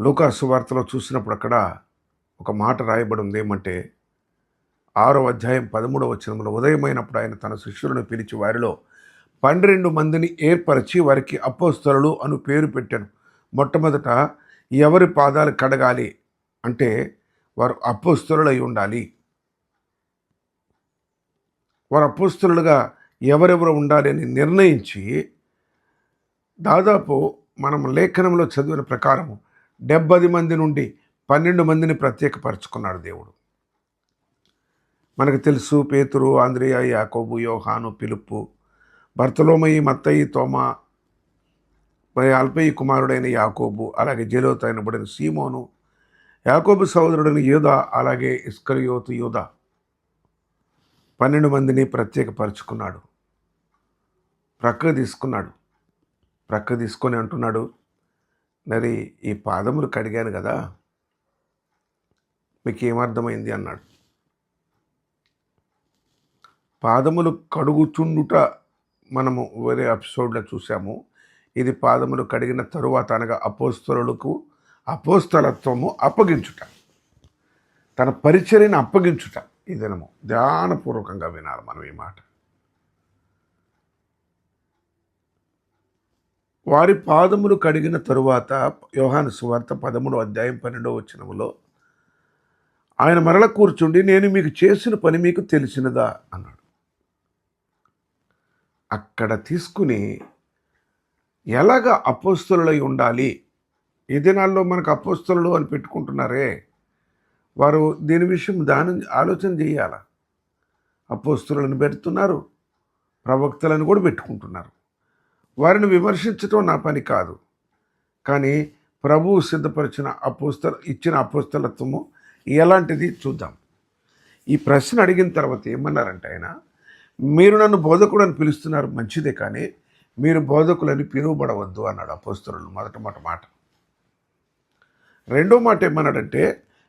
లూకా సువార్తలో చూసినప్పుడు అక్కడ ఒక మాట రాయబడి ఉంది ఏమంటే 6వ అధ్యాయం 13వ వచనంలో ఉదయమైనప్పుడు ఆయన తన శిష్యులను పిలిచి వారిలో 12 మందిని ఏర్పరిచి వారికి అపోస్తలులు అను పేరు పెట్టాను. మొట్టమొదట ఎవరి పాదాలు కడగాలి అంటే వారు అపోస్తలులై ఉండాలి. వారు అపోస్తలులుగా ఎవరెవరు ఉండాలి అని నిర్ణయించి దాదాపు మనం లేఖనంలో చదివిన ప్రకారం 70 మంది నుండి 12 మందిని ప్రత్యేకపరచుకున్నాడు దేవుడు. మనకు తెలుసు పేతురు, ఆంద్రేయ, యాకోబు, యోహాను, పిలుపు, బర్తలోమయి, మత్తయి, తోమా, అల్ఫయి కుమారుడైన యాకోబు, అలాగే జెలోతు అనబడిన సీమోను, యాకోబు సహోదరుడైన యూదా, అలాగే ఇస్కరియోతు యూదా 12 మందిని ప్రత్యేకపరచుకున్నాడు. ప్రక్క తీసుకొని అంటున్నాడు, మరి ఈ పాదములు కడిగాను కదా, మీకు ఏమర్థమైంది అన్నాడు. పాదములు కడుగుచుండుట మనము వేరే ఎపిసోడ్లో చూసాము. ఇది పాదములు కడిగిన తరువాత అనగా అపోస్తలులకు అపోస్తలత్వము అప్పగించుట, తన పరిచర్యను అప్పగించుట. ఈ దినము ధ్యానపూర్వకంగా వినాలి మనం ఈ మాట. వారి పాదములు కడిగిన తరువాత యోహాను సువార్త 13వ అధ్యాయం 12వ వచనములో ఆయన మరల కూర్చుండి, నేను మీకు చేసిన పని మీకు తెలిసినదా అన్నాడు. అక్కడ తీసుకుని ఎలాగ అపోస్తలులై ఉండాలి. ఈ దినాల్లో మనకు అపోస్తలులు అని పెట్టుకుంటున్నారే, వారు దీని విషయం ఆలోచన చేయాల. అపోస్తలులను పెడుతున్నారు, ప్రవక్తలను కూడా పెట్టుకుంటున్నారు. వారిని విమర్శించడం నా పని కాదు, కానీ ప్రభువు సిద్ధపరిచిన ఇచ్చిన అపోస్తలత్వము ఎలాంటిది చూద్దాం. ఈ ప్రశ్న అడిగిన తర్వాత ఏమన్నారంటే ఆయన, మీరు నన్ను బోధకుడు అని పిలుస్తున్నారు మంచిదే, కానీ మీరు బోధకులని పిలువబడవద్దు అన్నాడు అపోస్తలులు మొదట మాట. రెండో మాట ఏమన్నాడంటే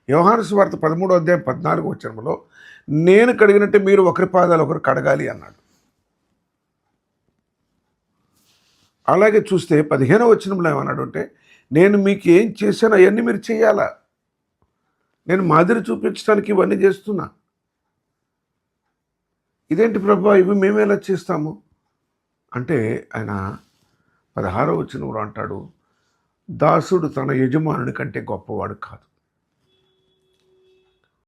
యోహాను సువార్త 13వ అధ్యాయం 14వ వచనంలో నేను కడిగినట్టే మీరు ఒకరి పాదాలు ఒకరు కడగాలి అన్నాడు. అలాగే చూస్తే 15వ వచనంలో ఏమన్నాడు అంటే నేను మీకు ఏం చేశాను అవన్నీ మీరు చేయాలా, నేను మాదిరి చూపించడానికి ఇవన్నీ చేస్తున్నా. ఇదేంటి ప్రభా, ఇవి మేము ఎలా చేస్తాము అంటే ఆయన 16వ వచనంలో అంటాడు, దాసుడు తన యజమానుని కంటే గొప్పవాడు కాదు.